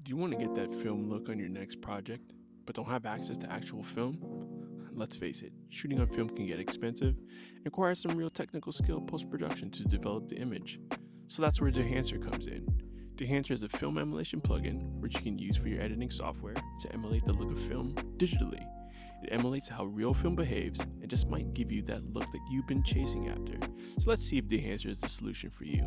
Do you want to get that film look on your next project, but don't have access to actual film? Let's face it, shooting on film can get expensive and requires some real technical skill post-production to develop the image. So that's where Dehancer comes in. Dehancer is a film emulation plugin which you can use for your editing software to emulate the look of film digitally. It emulates how real film behaves and just might give you that look that you've been chasing after. So let's see if Dehancer is the solution for you.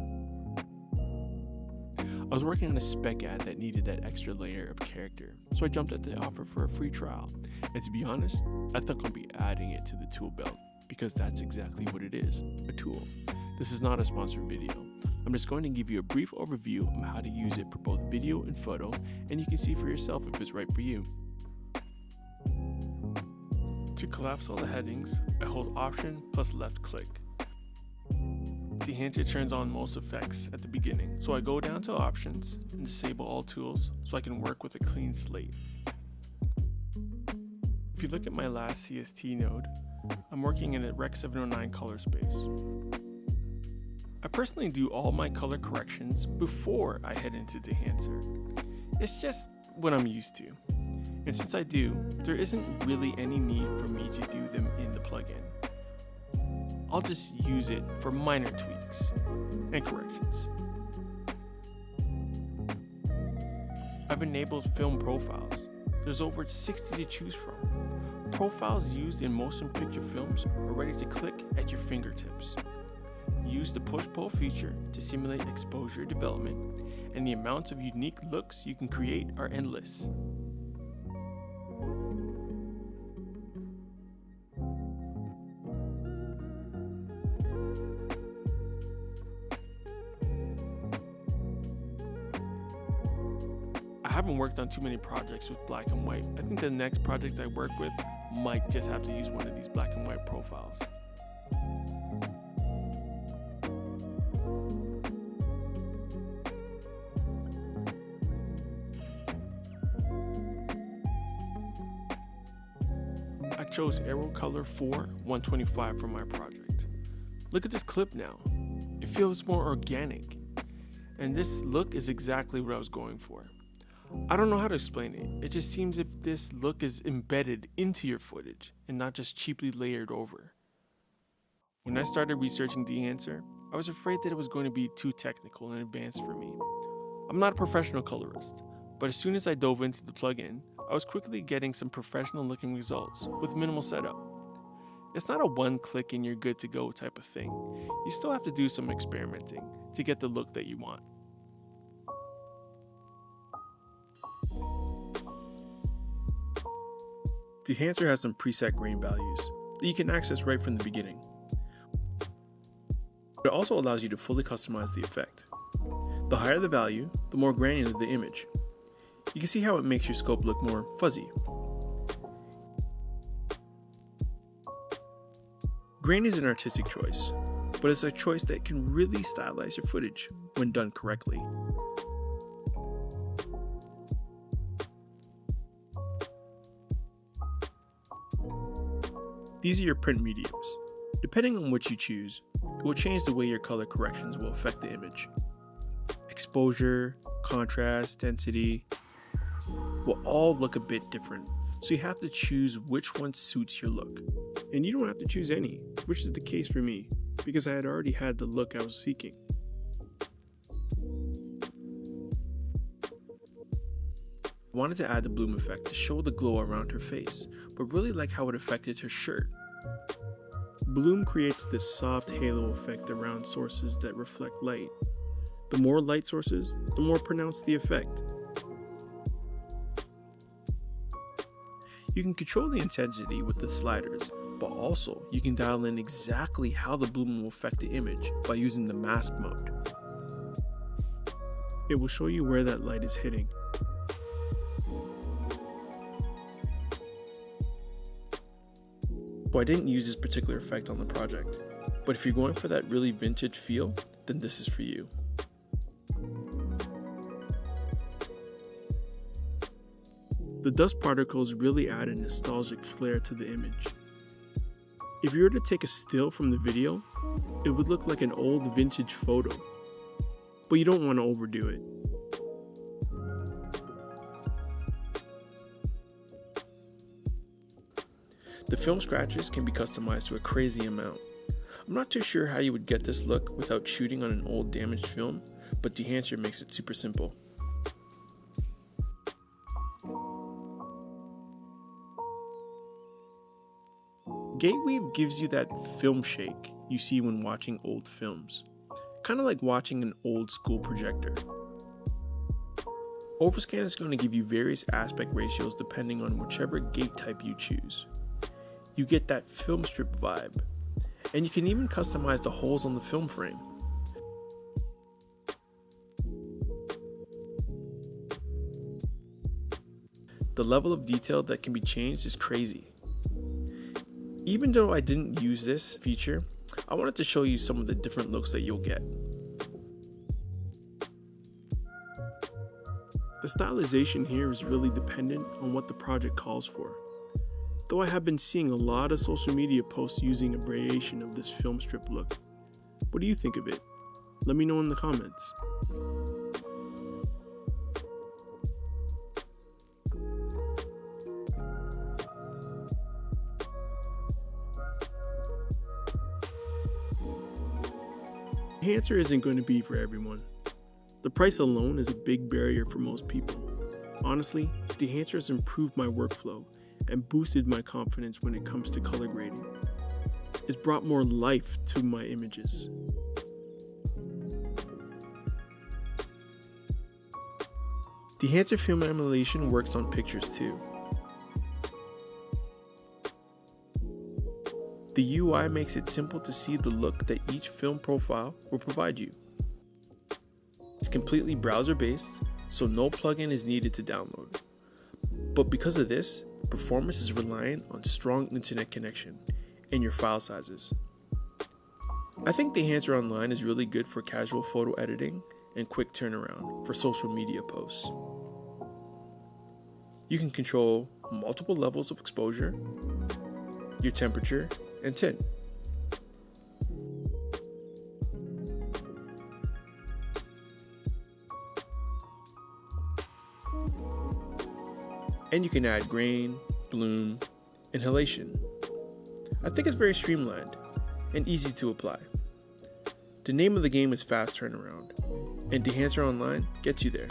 I was working on a spec ad that needed that extra layer of character, so I jumped at the offer for a free trial. And to be honest, I thought I'd be adding it to the tool belt, because that's exactly what it is, a tool. This is not a sponsored video. I'm just going to give you a brief overview of how to use it for both video and photo, and you can see for yourself if it's right for you. To collapse all the headings, I hold Option plus left click. Dehancer turns on most effects at the beginning, so I go down to Options and disable all tools so I can work with a clean slate. If you look at my last CST node, I'm working in a Rec 709 color space. I personally do all my color corrections before I head into Dehancer. It's just what I'm used to. And since I do, there isn't really any need for me to do them in the plugin. I'll just use it for minor tweaks and corrections. I've enabled film profiles. There's over 60 to choose from. Profiles used in motion picture films are ready to click at your fingertips. Use the push-pull feature to simulate exposure development, and the amount of unique looks you can create are endless. I haven't worked on too many projects with black and white. I think the next project I work with might just have to use one of these black and white profiles. I chose Aero Color 4 125 for my project. Look at this clip now. It feels more organic. And this look is exactly what I was going for. I don't know how to explain it. It just seems if this look is embedded into your footage and not just cheaply layered over. When I started researching Dehancer, I was afraid that it was going to be too technical and advanced for me. I'm not a professional colorist, but as soon as I dove into the plugin, I was quickly getting some professional looking results with minimal setup. It's not a one click and you're good to go type of thing. You still have to do some experimenting to get the look that you want. Dehancer has some preset grain values that you can access right from the beginning. It also allows you to fully customize the effect. The higher the value, the more granular the image. You can see how it makes your scope look more fuzzy. Grain is an artistic choice, but it's a choice that can really stylize your footage when done correctly. These are your print mediums. Depending on which you choose, it will change the way your color corrections will affect the image. Exposure, contrast, density will all look a bit different, so you have to choose which one suits your look. And you don't have to choose any, which is the case for me, because I had already had the look I was seeking. I wanted to add the bloom effect to show the glow around her face, but really like how it affected her shirt. Bloom creates this soft halo effect around sources that reflect light. The more light sources, the more pronounced the effect. You can control the intensity with the sliders, but also you can dial in exactly how the bloom will affect the image by using the mask mode. It will show you where that light is hitting. So I didn't use this particular effect on the project, but if you're going for that really vintage feel, then this is for you. The dust particles really add a nostalgic flair to the image. If you were to take a still from the video, it would look like an old vintage photo, but you don't want to overdo it. The film scratches can be customized to a crazy amount. I'm not too sure how you would get this look without shooting on an old damaged film, but Dehancer makes it super simple. Gateweave gives you that film shake you see when watching old films, kind of like watching an old school projector. Overscan is going to give you various aspect ratios depending on whichever gate type you choose. You get that film strip vibe, and you can even customize the holes on the film frame. The level of detail that can be changed is crazy. Even though I didn't use this feature, I wanted to show you some of the different looks that you'll get. The stylization here is really dependent on what the project calls for. Though I have been seeing a lot of social media posts using a variation of this film strip look. What do you think of it? Let me know in the comments. Dehancer isn't going to be for everyone. The price alone is a big barrier for most people. Honestly, Dehancer has improved my workflow and boosted my confidence when it comes to color grading. It's brought more life to my images. Dehancer film emulation works on pictures too. The UI makes it simple to see the look that each film profile will provide you. It's completely browser-based, so no plugin is needed to download. But because of this, performance is reliant on strong internet connection and your file sizes. I think Dehancer Online is really good for casual photo editing and quick turnaround for social media posts. You can control multiple levels of exposure, your temperature, and tint. And you can add grain, bloom, and halation. I think it's very streamlined and easy to apply. The name of the game is fast turnaround, and Dehancer Online gets you there.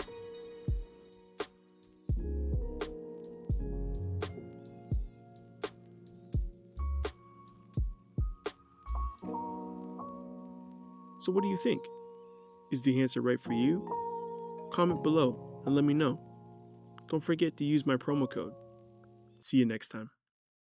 So what do you think? Is Dehancer right for you? Comment below and let me know. Don't forget to use my promo code. See you next time.